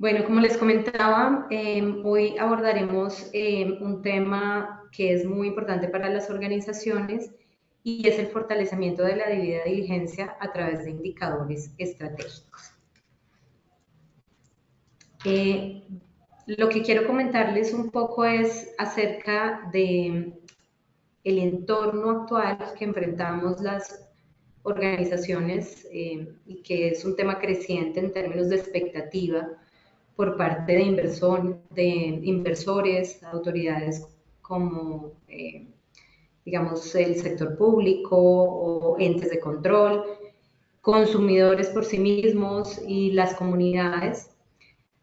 Bueno, como les comentaba, hoy abordaremos un tema que es muy importante para las organizaciones y es el fortalecimiento de la debida diligencia a través de indicadores estratégicos. Eh, lo que quiero comentarles un poco es acerca de el entorno actual que enfrentamos las organizaciones y que es un tema creciente en términos de expectativa por parte de inversores, autoridades como, digamos, el sector público o entes de control, consumidores por sí mismos y las comunidades.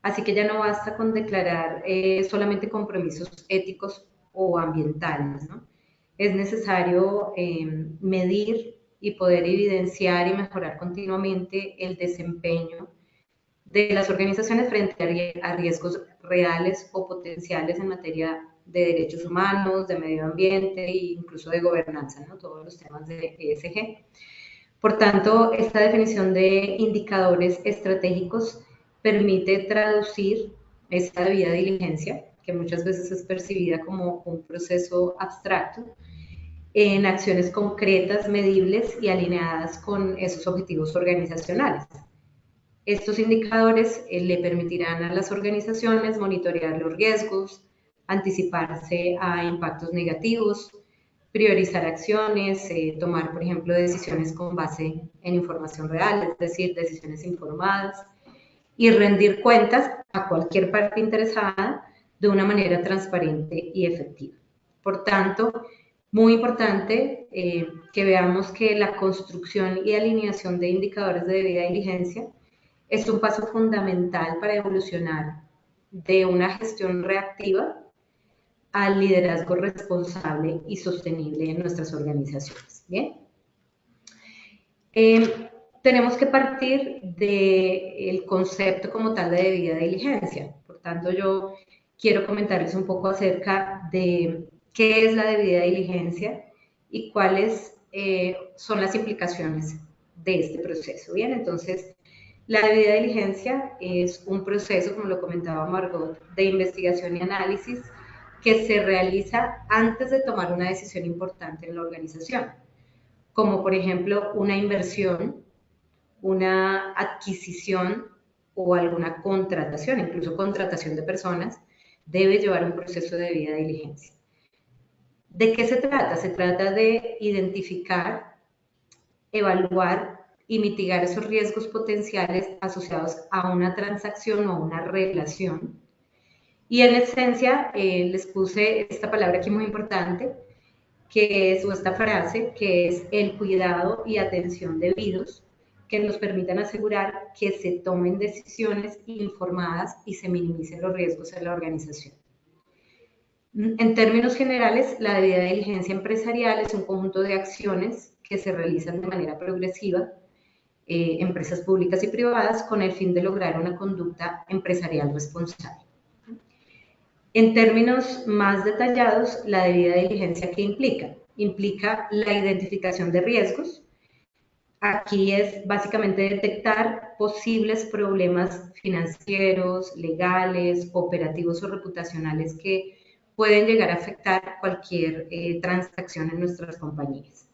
Así que ya no basta con declarar solamente compromisos éticos o ambientales, ¿no? Es necesario medir y poder evidenciar y mejorar continuamente el desempeño de las organizaciones frente a riesgos reales o potenciales en materia de derechos humanos, de medio ambiente e incluso de gobernanza, ¿no? Todos los temas de ESG. Por tanto, esta definición de indicadores estratégicos permite traducir esta debida diligencia, que muchas veces es percibida como un proceso abstracto, en acciones concretas, medibles y alineadas con esos objetivos organizacionales. Estos indicadores le permitirán a las organizaciones monitorear los riesgos, anticiparse a impactos negativos, priorizar acciones, tomar, por ejemplo, decisiones con base en información real, es decir, decisiones informadas, y rendir cuentas a cualquier parte interesada de una manera transparente y efectiva. Por tanto, muy importante que veamos que la construcción y alineación de indicadores de debida diligencia es un paso fundamental para evolucionar de una gestión reactiva al liderazgo responsable y sostenible en nuestras organizaciones. Bien, tenemos que partir del concepto como tal de debida diligencia. Por tanto, yo quiero comentarles un poco acerca de qué es la debida diligencia y cuáles son las implicaciones de este proceso. Bien, entonces, la debida diligencia es un proceso, como lo comentaba Margot, de investigación y análisis que se realiza antes de tomar una decisión importante en la organización, como por ejemplo una inversión, una adquisición o alguna contratación, incluso contratación de personas, debe llevar un proceso de debida diligencia. ¿De qué se trata? Se trata de identificar, evaluar y mitigar esos riesgos potenciales asociados a una transacción o una relación. Y en esencia, les puse esta palabra aquí muy importante, que es, o esta frase, que es el cuidado y atención debidos, que nos permitan asegurar que se tomen decisiones informadas y se minimicen los riesgos en la organización. En términos generales, la debida diligencia empresarial es un conjunto de acciones que se realizan de manera progresiva, empresas públicas y privadas, con el fin de lograr una conducta empresarial responsable. En términos más detallados, la debida diligencia, ¿qué implica? Implica la identificación de riesgos. Aquí es básicamente detectar posibles problemas financieros, legales, operativos o reputacionales que pueden llegar a afectar cualquier transacción en nuestras compañías.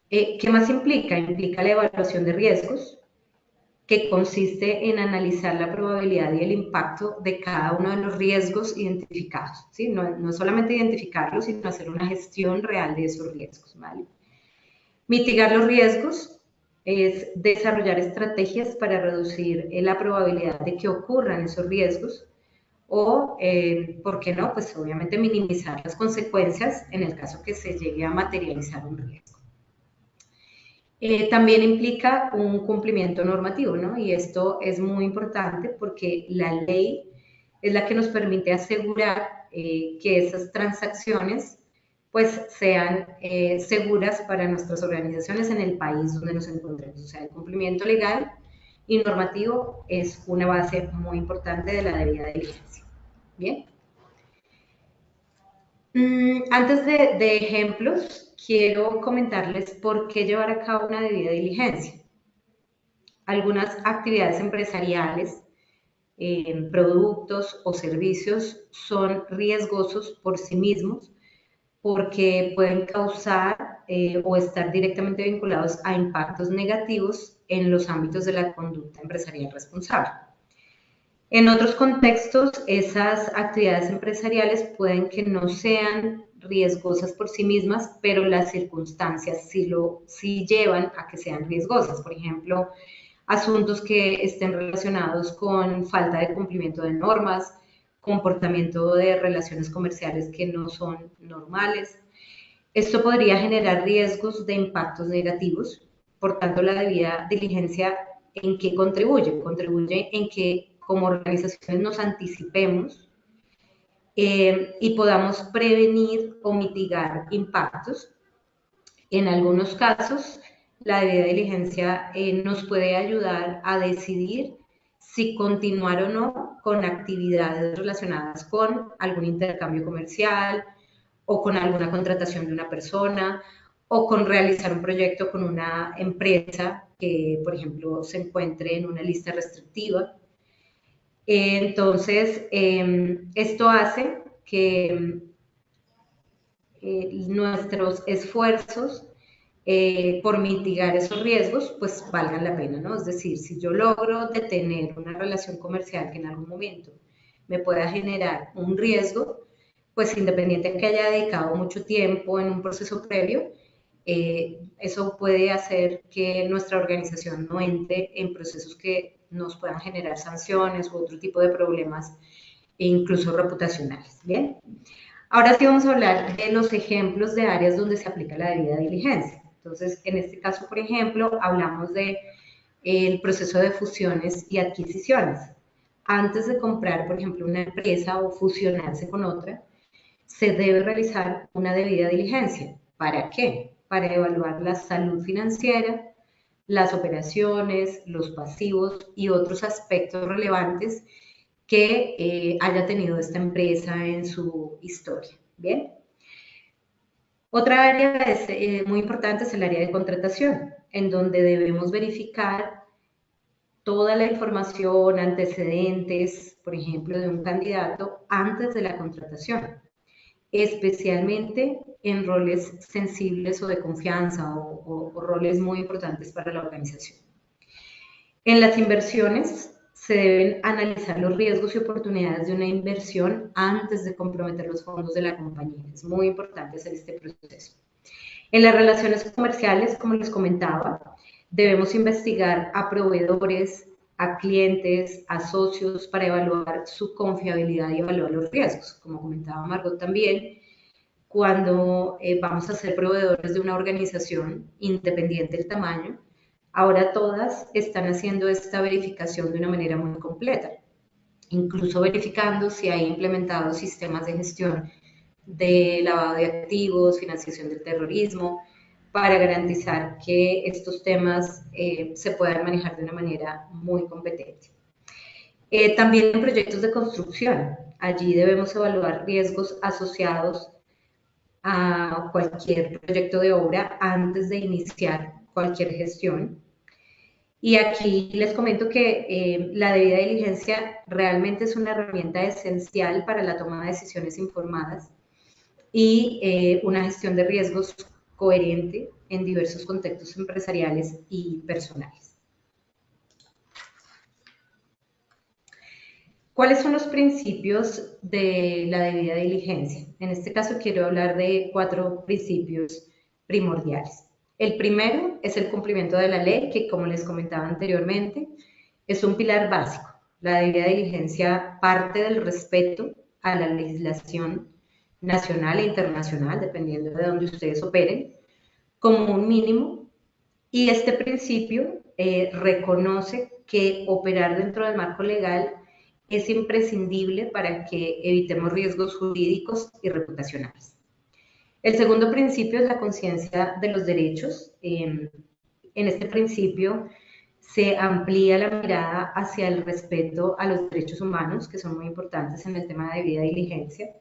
¿Qué más implica? Implica la evaluación de riesgos, que consiste en analizar la probabilidad y el impacto de cada uno de los riesgos identificados. ¿Sí? No solamente identificarlos, sino hacer una gestión real de esos riesgos. ¿Vale? Mitigar los riesgos es desarrollar estrategias para reducir la probabilidad de que ocurran esos riesgos o, ¿por qué no? Pues obviamente minimizar las consecuencias en el caso que se llegue a materializar un riesgo. También implica un cumplimiento normativo, ¿no? Y esto es muy importante porque la ley es la que nos permite asegurar que esas transacciones pues sean seguras para nuestras organizaciones en el país donde nos encontremos. O sea, el cumplimiento legal y normativo es una base muy importante de la debida diligencia. Bien. Antes de ejemplos, quiero comentarles por qué llevar a cabo una debida diligencia. Algunas actividades empresariales productos o servicios son riesgosos por sí mismos porque pueden causar o estar directamente vinculados a impactos negativos en los ámbitos de la conducta empresarial responsable. En otros contextos, esas actividades empresariales pueden que no sean riesgosas por sí mismas, pero las circunstancias sí llevan a que sean riesgosas. Por ejemplo, asuntos que estén relacionados con falta de cumplimiento de normas, comportamiento de relaciones comerciales que no son normales. Esto podría generar riesgos de impactos negativos. Por tanto, la debida diligencia, ¿en qué contribuye? Contribuye en que como organizaciones nos anticipemos y podamos prevenir o mitigar impactos. En algunos casos, la debida diligencia nos puede ayudar a decidir si continuar o no con actividades relacionadas con algún intercambio comercial o con alguna contratación de una persona o con realizar un proyecto con una empresa que, por ejemplo, se encuentre en una lista restrictiva. Entonces, esto hace que nuestros esfuerzos por mitigar esos riesgos, pues valgan la pena, ¿no? Es decir, si yo logro detener una relación comercial que en algún momento me pueda generar un riesgo, pues independiente de que haya dedicado mucho tiempo en un proceso previo, eso puede hacer que nuestra organización no entre en procesos que nos puedan generar sanciones u otro tipo de problemas, incluso reputacionales. Bien, ahora sí vamos a hablar de los ejemplos de áreas donde se aplica la debida diligencia. Entonces, en este caso, por ejemplo, hablamos de el proceso de fusiones y adquisiciones. Antes de comprar, por ejemplo, una empresa o fusionarse con otra, se debe realizar una debida diligencia. ¿Para qué? Para evaluar la salud financiera, las operaciones, los pasivos y otros aspectos relevantes que haya tenido esta empresa en su historia. Bien. Otra área muy importante es el área de contratación, en donde debemos verificar toda la información, antecedentes, por ejemplo, de un candidato antes de la contratación, especialmente en roles sensibles o de confianza o roles muy importantes para la organización. En las inversiones se deben analizar los riesgos y oportunidades de una inversión antes de comprometer los fondos de la compañía. Es muy importante hacer este proceso. En las relaciones comerciales, como les comentaba, debemos investigar a proveedores, a clientes, a socios para evaluar su confiabilidad y evaluar los riesgos. Como comentaba Margot también, cuando vamos a ser proveedores de una organización, independiente del tamaño, ahora todas están haciendo esta verificación de una manera muy completa, incluso verificando si hay implementados sistemas de gestión de lavado de activos, financiación del terrorismo, para garantizar que estos temas se puedan manejar de una manera muy competente. También en proyectos de construcción, allí debemos evaluar riesgos asociados a cualquier proyecto de obra antes de iniciar cualquier gestión. Y aquí les comento que la debida diligencia realmente es una herramienta esencial para la toma de decisiones informadas y una gestión de riesgos coherente en diversos contextos empresariales y personales. ¿Cuáles son los principios de la debida diligencia? En este caso quiero hablar de 4 principios primordiales. El primero es el cumplimiento de la ley, que como les comentaba anteriormente, es un pilar básico. La debida diligencia parte del respeto a la legislación nacional e internacional, dependiendo de donde ustedes operen, como un mínimo, y este principio reconoce que operar dentro del marco legal es imprescindible para que evitemos riesgos jurídicos y reputacionales. El segundo principio es la conciencia de los derechos. En este principio se amplía la mirada hacia el respeto a los derechos humanos, que son muy importantes en el tema de debida diligencia,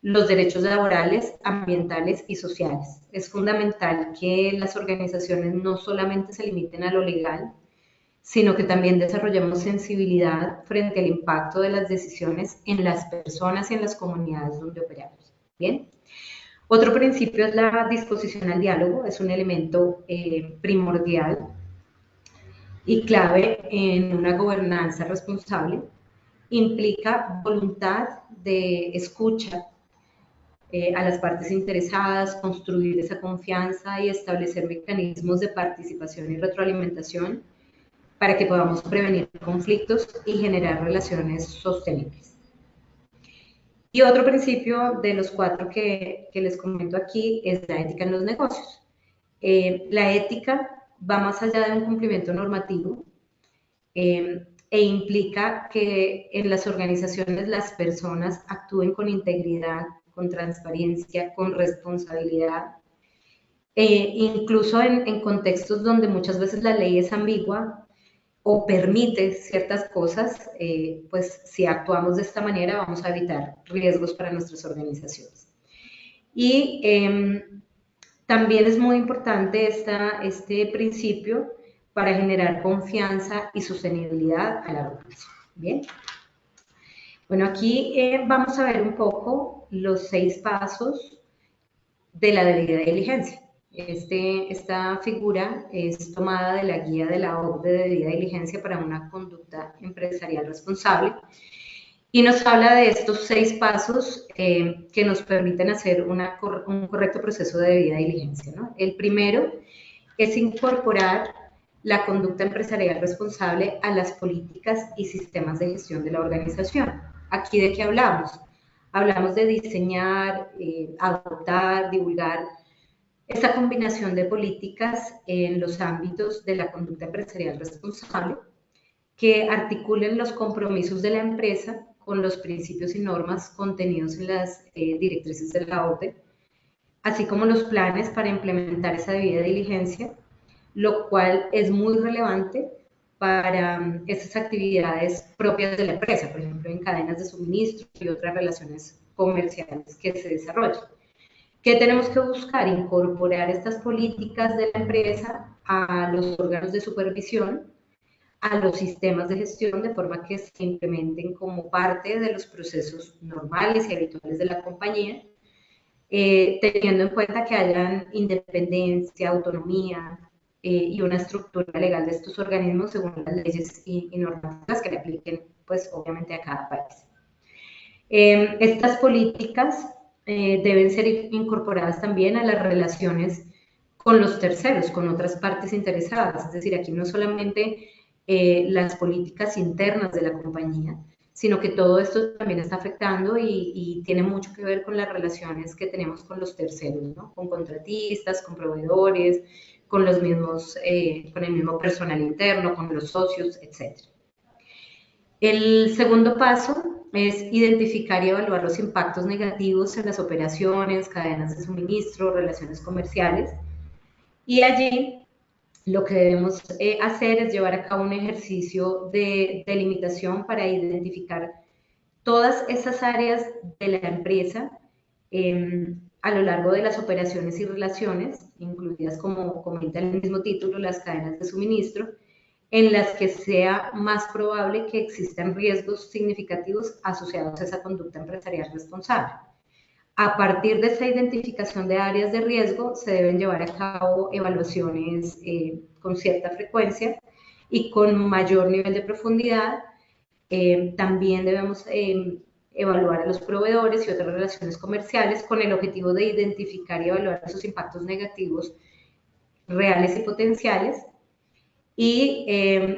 los derechos laborales, ambientales y sociales. Es fundamental que las organizaciones no solamente se limiten a lo legal, sino que también desarrollemos sensibilidad frente al impacto de las decisiones en las personas y en las comunidades donde operamos. Bien. Otro principio es la disposición al diálogo, es un elemento primordial y clave en una gobernanza responsable. Implica voluntad de escucha a las partes interesadas, construir esa confianza y establecer mecanismos de participación y retroalimentación para que podamos prevenir conflictos y generar relaciones sostenibles. Y otro principio de los 4 que les comento aquí es la ética en los negocios. La ética va más allá de un cumplimiento normativo e implica que en las organizaciones las personas actúen con integridad, con transparencia, con responsabilidad, incluso en contextos donde muchas veces la ley es ambigua o permite ciertas cosas, pues si actuamos de esta manera vamos a evitar riesgos para nuestras organizaciones. Y también es muy importante este principio para generar confianza y sostenibilidad a largo plazo. Bien. Bueno, aquí vamos a ver un poco los 6 pasos de la debida diligencia. Esta figura es tomada de la guía de la OCDE de debida diligencia para una conducta empresarial responsable y nos habla de estos 6 pasos que nos permiten hacer un correcto proceso de debida diligencia, ¿no? El primero es incorporar la conducta empresarial responsable a las políticas y sistemas de gestión de la organización. ¿Aquí de qué hablamos? Hablamos de diseñar, adoptar, divulgar esa combinación de políticas en los ámbitos de la conducta empresarial responsable que articulen los compromisos de la empresa con los principios y normas contenidos en las directrices de la OCDE, así como los planes para implementar esa debida diligencia, lo cual es muy relevante para esas actividades propias de la empresa, por ejemplo, en cadenas de suministro y otras relaciones comerciales que se desarrollan. ¿Qué tenemos que buscar? Incorporar estas políticas de la empresa a los órganos de supervisión, a los sistemas de gestión, de forma que se implementen como parte de los procesos normales y habituales de la compañía, teniendo en cuenta que hayan independencia, autonomía y una estructura legal de estos organismos según las leyes y normativas que le apliquen, pues obviamente a cada país. Estas políticas deben ser incorporadas también a las relaciones con los terceros, con otras partes interesadas, es decir, aquí no solamente las políticas internas de la compañía, sino que todo esto también está afectando y tiene mucho que ver con las relaciones que tenemos con los terceros, ¿no? Con contratistas, con proveedores, con los mismos, con el mismo personal interno, con los socios, etc. El segundo paso es identificar y evaluar los impactos negativos en las operaciones, cadenas de suministro, relaciones comerciales. Y allí lo que debemos hacer es llevar a cabo un ejercicio de delimitación para identificar todas esas áreas de la empresa a lo largo de las operaciones y relaciones, incluidas como comenta el mismo título, las cadenas de suministro, en las que sea más probable que existan riesgos significativos asociados a esa conducta empresarial responsable. A partir de esa identificación de áreas de riesgo, se deben llevar a cabo evaluaciones con cierta frecuencia y con mayor nivel de profundidad. También debemos evaluar a los proveedores y otras relaciones comerciales con el objetivo de identificar y evaluar esos impactos negativos reales y potenciales y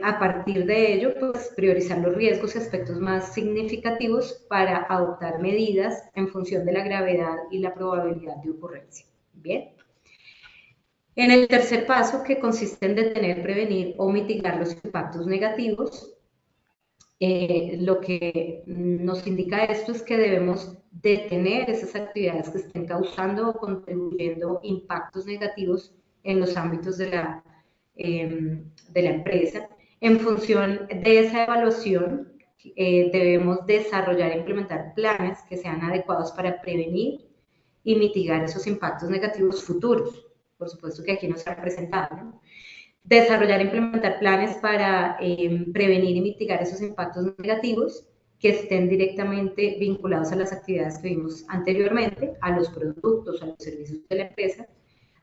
a partir de ello, pues priorizar los riesgos y aspectos más significativos para adoptar medidas en función de la gravedad y la probabilidad de ocurrencia. Bien. En el tercer paso, que consiste en detener, prevenir o mitigar los impactos negativos, lo que nos indica esto es que debemos detener esas actividades que estén causando o contribuyendo impactos negativos en los ámbitos de la empresa. En función de esa evaluación, debemos desarrollar e implementar planes que sean adecuados para prevenir y mitigar esos impactos negativos futuros. Por supuesto que aquí no se ha presentado, ¿no? Desarrollar e implementar planes para prevenir y mitigar esos impactos negativos que estén directamente vinculados a las actividades que vimos anteriormente, a los productos, a los servicios de la empresa,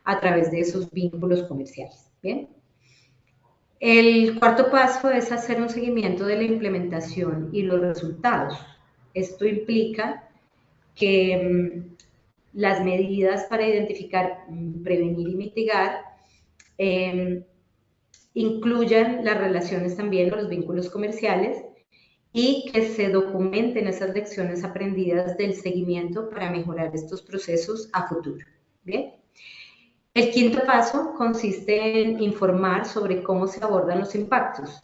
a través de esos vínculos comerciales. ¿Bien? El cuarto paso es hacer un seguimiento de la implementación y los resultados. Esto implica que las medidas para identificar, prevenir y mitigar incluyan las relaciones también, los vínculos comerciales, y que se documenten esas lecciones aprendidas del seguimiento para mejorar estos procesos a futuro. ¿Bien? El quinto paso consiste en informar sobre cómo se abordan los impactos.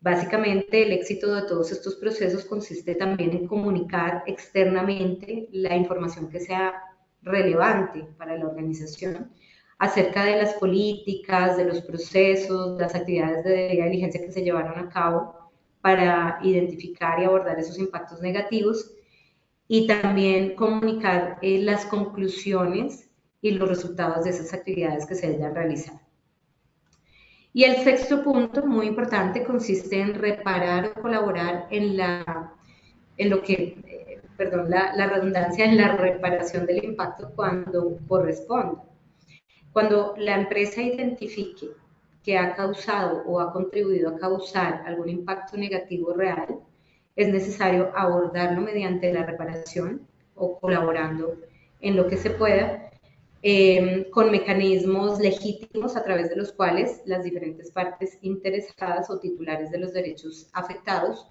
Básicamente, el éxito de todos estos procesos consiste también en comunicar externamente la información que sea relevante para la organización acerca de las políticas, de los procesos, las actividades de debida diligencia que se llevaron a cabo para identificar y abordar esos impactos negativos, y también comunicar las conclusiones y los resultados de esas actividades que se hayan realizado. Y el sexto punto, muy importante, consiste en reparar o colaborar en lo que, perdón, la redundancia, en la reparación del impacto cuando corresponda. Cuando la empresa identifique que ha causado o ha contribuido a causar algún impacto negativo real, es necesario abordarlo mediante la reparación o colaborando en lo que se pueda, con mecanismos legítimos a través de los cuales las diferentes partes interesadas o titulares de los derechos afectados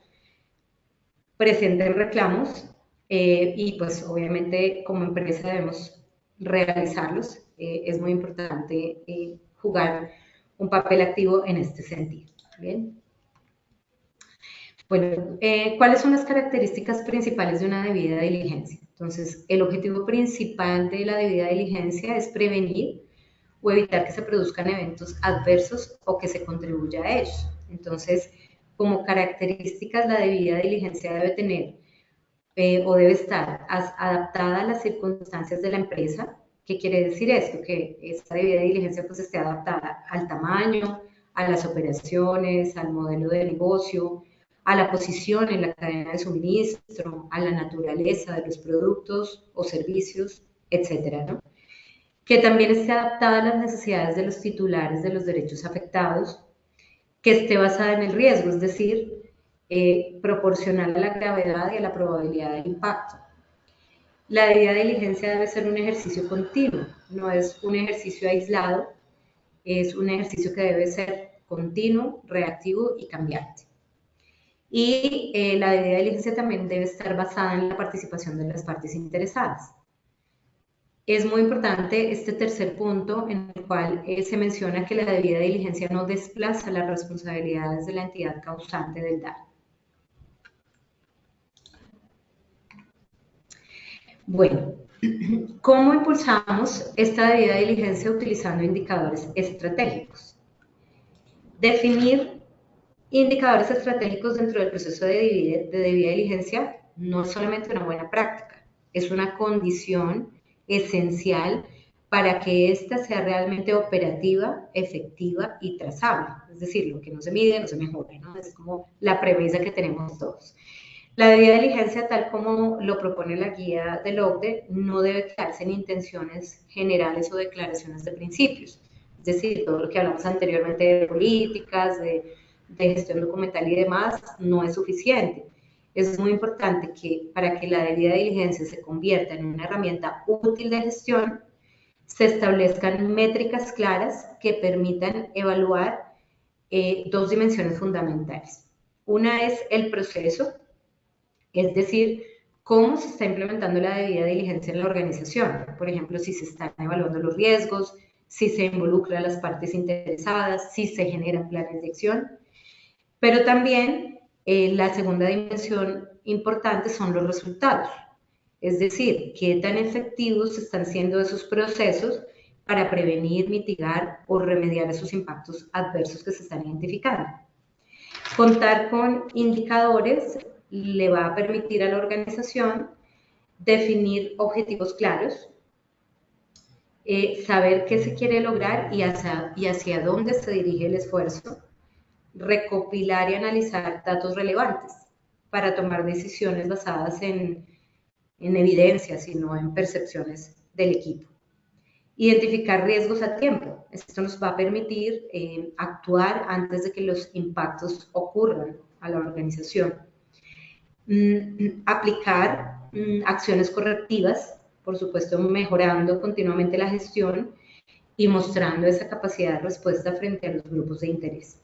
presenten reclamos, y pues obviamente como empresa debemos realizarlos. Es muy importante jugar un papel activo en este sentido. ¿Bien? Bueno, ¿cuáles son las características principales de una debida diligencia? Entonces, el objetivo principal de la debida diligencia es prevenir o evitar que se produzcan eventos adversos o que se contribuya a ellos. Entonces, como características, la debida diligencia debe tener o debe estar adaptada a las circunstancias de la empresa. ¿Qué quiere decir esto? Que esta debida diligencia pues esté adaptada al tamaño, a las operaciones, al modelo de negocio, a la posición en la cadena de suministro, a la naturaleza de los productos o servicios, etcétera, ¿no? Que también esté adaptada a las necesidades de los titulares de los derechos afectados, que esté basada en el riesgo, es decir, proporcional a la gravedad y a la probabilidad del impacto. La debida diligencia debe ser un ejercicio continuo, no es un ejercicio aislado, es un ejercicio que debe ser continuo, reactivo y cambiante. Y la debida diligencia también debe estar basada en la participación de las partes interesadas. Es muy importante este tercer punto en el cual se menciona que la debida diligencia no desplaza las responsabilidades de la entidad causante del daño. Bueno, ¿cómo impulsamos esta debida diligencia utilizando indicadores estratégicos? Definir indicadores estratégicos dentro del proceso de debida diligencia no es solamente una buena práctica, es una condición esencial para que ésta sea realmente operativa, efectiva y trazable. Es decir, lo que no se mide no se mejora, ¿no? Es como la premisa que tenemos todos. La debida diligencia, tal como lo propone la guía del OCDE, no debe quedarse en intenciones generales o declaraciones de principios. Es decir, todo lo que hablamos anteriormente de políticas, de gestión documental y demás, no es suficiente. Es muy importante que para que la debida diligencia se convierta en una herramienta útil de gestión, se establezcan métricas claras que permitan evaluar dos dimensiones fundamentales. Una es el proceso, es decir, cómo se está implementando la debida diligencia en la organización. Por ejemplo, si se están evaluando los riesgos, si se involucra a las partes interesadas, si se generan planes de acción. Pero también la segunda dimensión importante son los resultados. Es decir, qué tan efectivos están siendo esos procesos para prevenir, mitigar o remediar esos impactos adversos que se están identificando. Contar con indicadores le va a permitir a la organización definir objetivos claros, saber qué se quiere lograr y hacia dónde se dirige el esfuerzo, recopilar y analizar datos relevantes para tomar decisiones basadas en evidencias y no en percepciones del equipo. Identificar riesgos a tiempo. Esto nos va a permitir actuar antes de que los impactos ocurran a la organización. Aplicar acciones correctivas, por supuesto mejorando continuamente la gestión y mostrando esa capacidad de respuesta frente a los grupos de interés.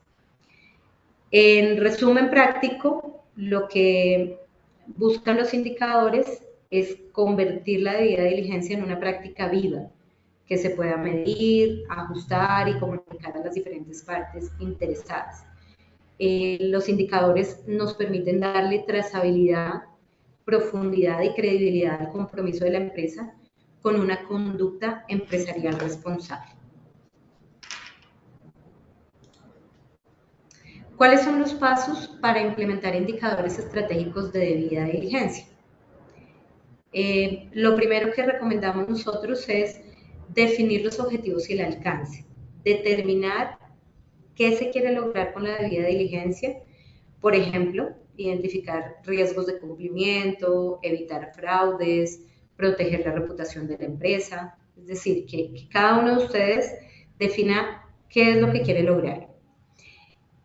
En resumen práctico, lo que buscan los indicadores es convertir la debida diligencia en una práctica viva, que se pueda medir, ajustar y comunicar a las diferentes partes interesadas. Los indicadores nos permiten darle trazabilidad, profundidad y credibilidad al compromiso de la empresa con una conducta empresarial responsable. ¿Cuáles son los pasos para implementar indicadores estratégicos de debida diligencia? Lo primero que recomendamos nosotros es definir los objetivos y el alcance, determinar qué se quiere lograr con la debida diligencia, por ejemplo, identificar riesgos de cumplimiento, evitar fraudes, proteger la reputación de la empresa, es decir, que cada uno de ustedes defina qué es lo que quiere lograr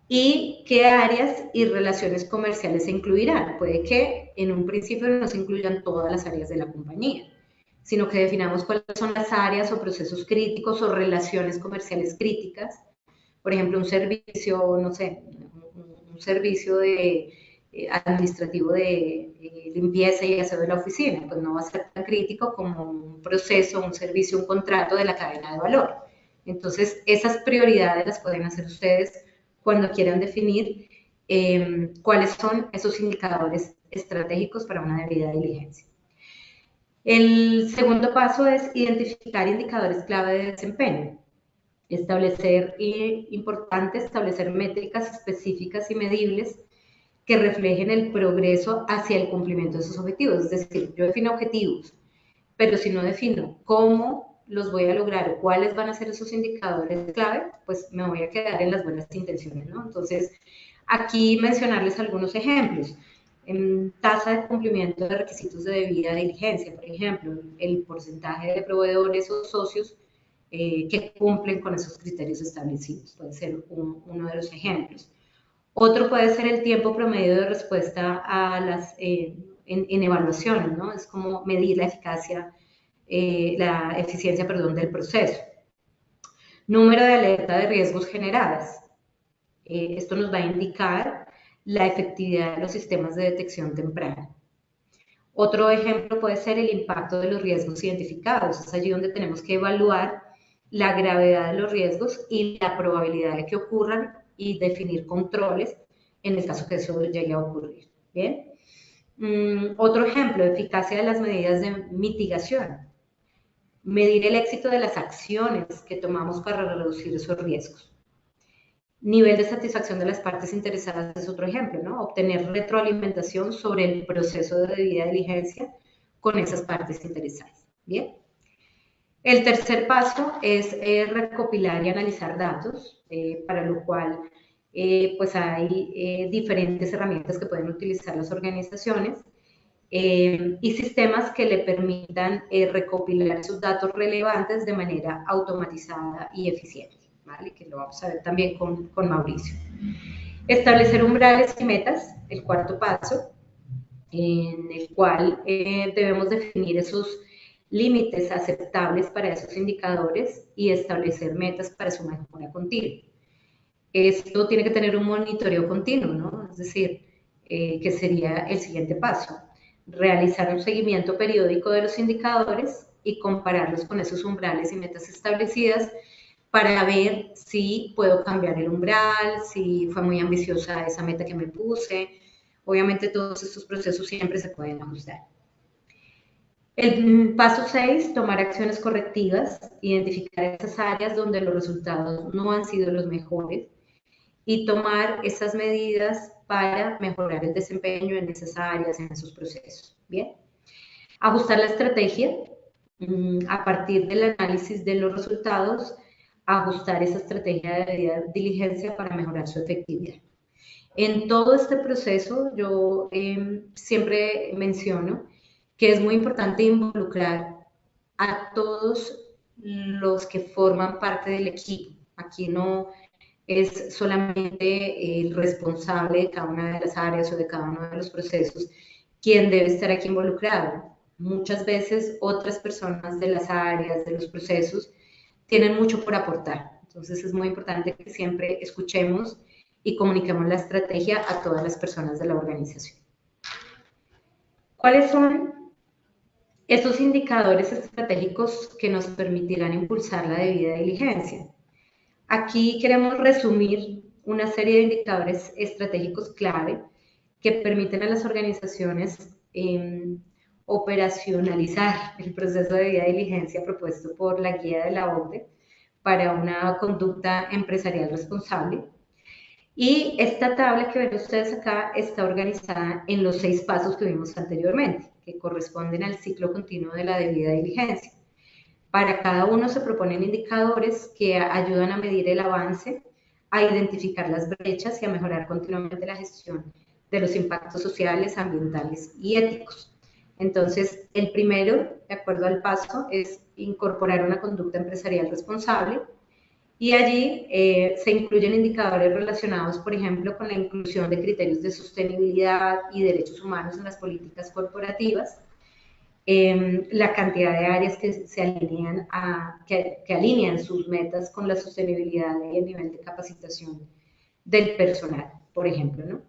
y qué áreas y relaciones comerciales se incluirán. Puede que en un principio no se incluyan todas las áreas de la compañía, sino que definamos cuáles son las áreas o procesos críticos o relaciones comerciales críticas. Por ejemplo, un servicio, no sé, un servicio de administrativo de limpieza y aseo de la oficina, pues no va a ser tan crítico como un proceso, un servicio, un contrato de la cadena de valor. Entonces, esas prioridades las pueden hacer ustedes cuando quieran definir cuáles son esos indicadores estratégicos para una debida diligencia. El segundo paso es identificar indicadores clave de desempeño. Importante establecer métricas específicas y medibles que reflejen el progreso hacia el cumplimiento de esos objetivos. Es decir, yo defino objetivos, pero si no defino cómo los voy a lograr o cuáles van a ser esos indicadores clave, pues me voy a quedar en las buenas intenciones, ¿no? Entonces, aquí mencionarles algunos ejemplos. En tasa de cumplimiento de requisitos de debida diligencia, por ejemplo, el porcentaje de proveedores o socios que cumplen con esos criterios establecidos. Puede ser uno de los ejemplos. Otro puede ser el tiempo promedio de respuesta a las, en evaluaciones, ¿no? Es como medir la eficacia, la eficiencia, perdón, del proceso. Número de alerta de riesgos generadas. Esto nos va a indicar la efectividad de los sistemas de detección temprana. Otro ejemplo puede ser el impacto de los riesgos identificados. Es allí donde tenemos que evaluar la gravedad de los riesgos y la probabilidad de que ocurran y definir controles en el caso que eso llegue a ocurrir. ¿Bien? Otro ejemplo, eficacia de las medidas de mitigación. Medir el éxito de las acciones que tomamos para reducir esos riesgos. Nivel de satisfacción de las partes interesadas es otro ejemplo, ¿no? Obtener retroalimentación sobre el proceso de debida diligencia con esas partes interesadas. ¿Bien? El tercer paso es recopilar y analizar datos, para lo cual pues hay diferentes herramientas que pueden utilizar las organizaciones y sistemas que le permitan recopilar esos datos relevantes de manera automatizada y eficiente, ¿vale? Que lo vamos a ver también con Mauricio. Establecer umbrales y metas, el cuarto paso, en el cual debemos definir esos límites aceptables para esos indicadores y establecer metas para su mejora continua. Esto tiene que tener un monitoreo continuo, ¿no? Es decir, que sería el siguiente paso. Realizar un seguimiento periódico de los indicadores y compararlos con esos umbrales y metas establecidas para ver si puedo cambiar el umbral, si fue muy ambiciosa esa meta que me puse. Obviamente todos estos procesos siempre se pueden ajustar. El paso 6, tomar acciones correctivas, identificar esas áreas donde los resultados no han sido los mejores y tomar esas medidas para mejorar el desempeño en esas áreas, en esos procesos. Bien. Ajustar la estrategia, a partir del análisis de los resultados, ajustar esa estrategia de debida diligencia para mejorar su efectividad. En todo este proceso yo siempre menciono que es muy importante involucrar a todos los que forman parte del equipo. Aquí no es solamente el responsable de cada una de las áreas o de cada uno de los procesos quien debe estar aquí involucrado. Muchas veces otras personas de las áreas, de los procesos, tienen mucho por aportar. Entonces es muy importante que siempre escuchemos y comuniquemos la estrategia a todas las personas de la organización. ¿Cuáles son esos indicadores estratégicos que nos permitirán impulsar la debida diligencia? Aquí queremos resumir una serie de indicadores estratégicos clave que permiten a las organizaciones operacionalizar el proceso de debida diligencia propuesto por la guía de la OCDE para una conducta empresarial responsable. Y esta tabla que ven ustedes acá está organizada en los 6 pasos que vimos anteriormente, que corresponden al ciclo continuo de la debida diligencia. Para cada uno se proponen indicadores que ayudan a medir el avance, a identificar las brechas y a mejorar continuamente la gestión de los impactos sociales, ambientales y éticos. Entonces, el primero, de acuerdo al paso, es incorporar una conducta empresarial responsable, y allí se incluyen indicadores relacionados, por ejemplo, con la inclusión de criterios de sostenibilidad y derechos humanos en las políticas corporativas, la cantidad de áreas que se alinean que alinean sus metas con la sostenibilidad y el nivel de capacitación del personal, por ejemplo, ¿no?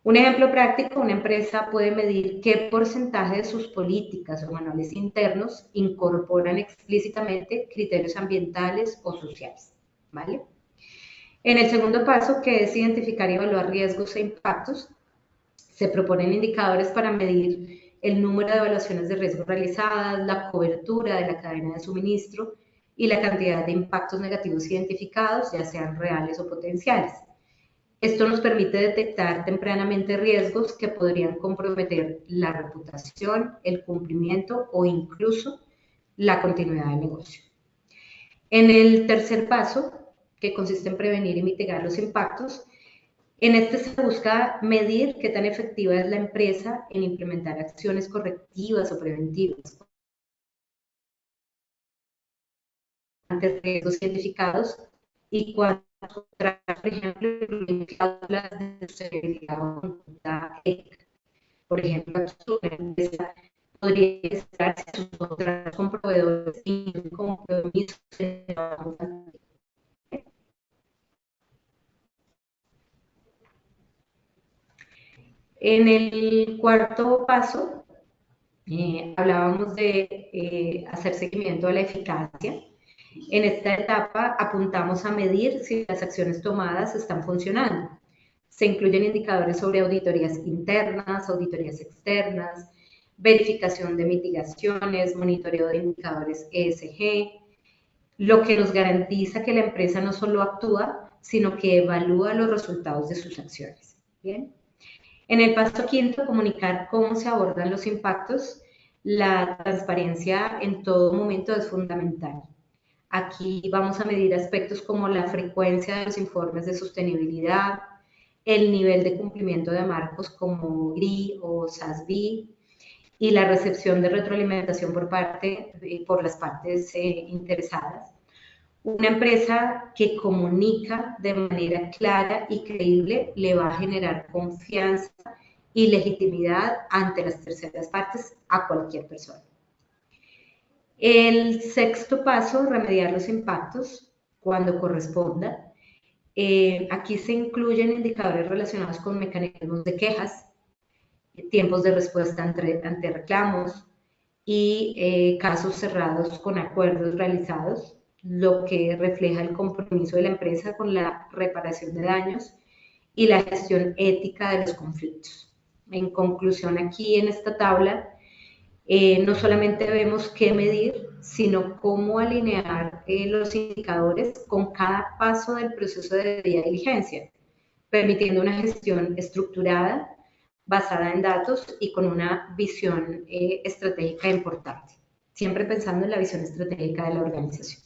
Un ejemplo práctico, una empresa puede medir qué porcentaje de sus políticas o manuales internos incorporan explícitamente criterios ambientales o sociales, ¿vale? En el segundo paso, que es identificar y evaluar riesgos e impactos, se proponen indicadores para medir el número de evaluaciones de riesgo realizadas, la cobertura de la cadena de suministro y la cantidad de impactos negativos identificados, ya sean reales o potenciales. Esto nos permite detectar tempranamente riesgos que podrían comprometer la reputación, el cumplimiento o incluso la continuidad del negocio. En el tercer paso, que consiste en prevenir y mitigar los impactos, en este se busca medir qué tan efectiva es la empresa en implementar acciones correctivas o preventivas ante riesgos identificados y cuando, por ejemplo, cláusulas de sostenibilidad o conducta ética. Por ejemplo, una empresa podría estar sus contratos con proveedores y compromisos de trabajo. En el cuarto paso, hablábamos de hacer seguimiento a la eficacia. En esta etapa apuntamos a medir si las acciones tomadas están funcionando. Se incluyen indicadores sobre auditorías internas, auditorías externas, verificación de mitigaciones, monitoreo de indicadores ESG, lo que nos garantiza que la empresa no solo actúa, sino que evalúa los resultados de sus acciones. ¿Bien? En el paso quinto, comunicar cómo se abordan los impactos. La transparencia en todo momento es fundamental. Aquí vamos a medir aspectos como la frecuencia de los informes de sostenibilidad, el nivel de cumplimiento de marcos como GRI o SASB y la recepción de retroalimentación por las partes interesadas. Una empresa que comunica de manera clara y creíble le va a generar confianza y legitimidad ante las terceras partes a cualquier persona. El sexto paso, remediar los impactos cuando corresponda. Aquí se incluyen indicadores relacionados con mecanismos de quejas, tiempos de respuesta ante reclamos y casos cerrados con acuerdos realizados, lo que refleja el compromiso de la empresa con la reparación de daños y la gestión ética de los conflictos. En conclusión, aquí en esta tabla, no solamente vemos qué medir, sino cómo alinear los indicadores con cada paso del proceso de debida diligencia, permitiendo una gestión estructurada, basada en datos y con una visión estratégica importante. siempre pensando en la visión estratégica de la organización.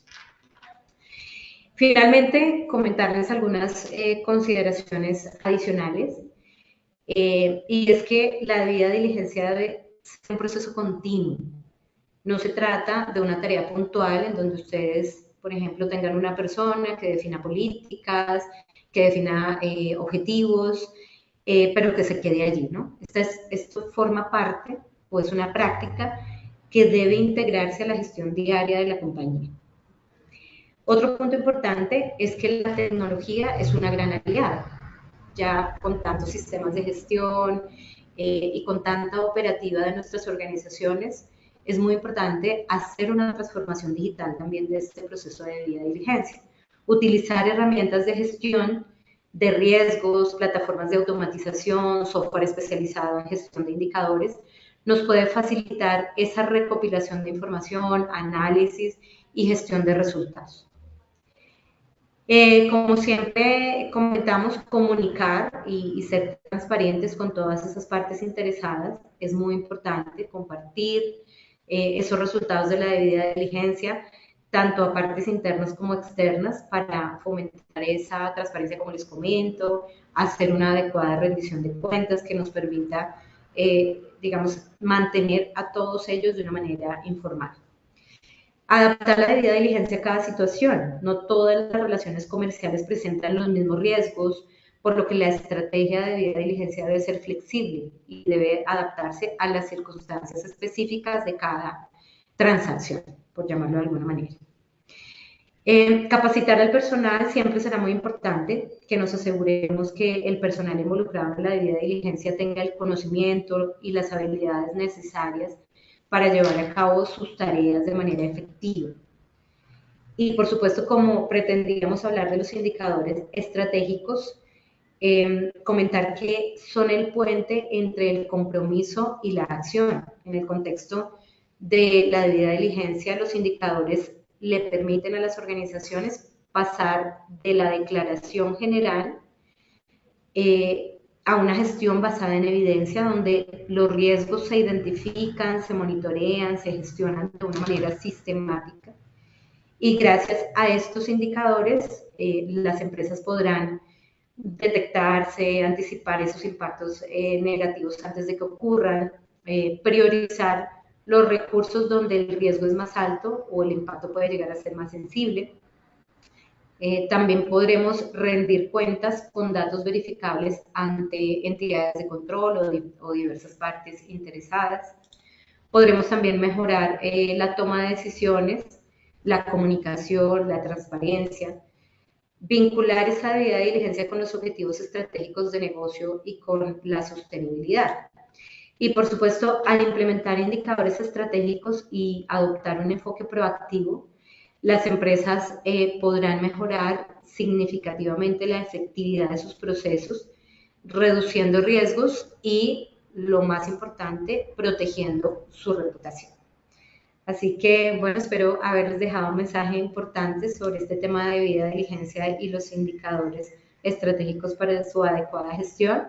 Finalmente, comentarles algunas consideraciones adicionales, y es que la debida diligencia debe ser un proceso continuo. No se trata de una tarea puntual en donde ustedes, por ejemplo, tengan una persona que defina políticas, que defina objetivos, pero que se quede allí, ¿no? Esto forma parte o es una práctica que debe integrarse a la gestión diaria de la compañía. Otro punto importante es que la tecnología es una gran aliada, ya con tantos sistemas de gestión y con tanta operativa de nuestras organizaciones, es muy importante hacer una transformación digital también de este proceso de debida diligencia. Utilizar herramientas de gestión de riesgos, plataformas de automatización, software especializado en gestión de indicadores, nos puede facilitar esa recopilación de información, análisis y gestión de resultados. Como siempre comentamos, comunicar y ser transparentes con todas esas partes interesadas es muy importante, compartir esos resultados de la debida diligencia, tanto a partes internas como externas, para fomentar esa transparencia, como les comento, hacer una adecuada rendición de cuentas que nos permita, digamos, mantener a todos ellos de una manera informal. Adaptar la debida diligencia a cada situación. No todas las relaciones comerciales presentan los mismos riesgos, por lo que la estrategia de debida diligencia debe ser flexible y debe adaptarse a las circunstancias específicas de cada transacción, por llamarlo de alguna manera. Capacitar al personal siempre será muy importante, que nos aseguremos que el personal involucrado en la debida diligencia tenga el conocimiento y las habilidades necesarias para llevar a cabo sus tareas de manera efectiva. Y por supuesto, como pretendíamos hablar de los indicadores estratégicos, comentar que son el puente entre el compromiso y la acción. En el contexto de la debida diligencia, los indicadores le permiten a las organizaciones pasar de la declaración general a una gestión basada en evidencia, donde los riesgos se identifican, se monitorean, se gestionan de una manera sistemática. Y gracias a estos indicadores, las empresas podrán detectarse, anticipar esos impactos negativos antes de que ocurran, priorizar los recursos donde el riesgo es más alto o el impacto puede llegar a ser más sensible. También podremos rendir cuentas con datos verificables ante entidades de control o diversas partes interesadas. Podremos también mejorar la toma de decisiones, la comunicación, la transparencia, vincular esa debida diligencia con los objetivos estratégicos de negocio y con la sostenibilidad. Y por supuesto, al implementar indicadores estratégicos y adoptar un enfoque proactivo, las empresas podrán mejorar significativamente la efectividad de sus procesos, reduciendo riesgos y, lo más importante, protegiendo su reputación. Así que, bueno, espero haberles dejado un mensaje importante sobre este tema de debida diligencia y los indicadores estratégicos para su adecuada gestión.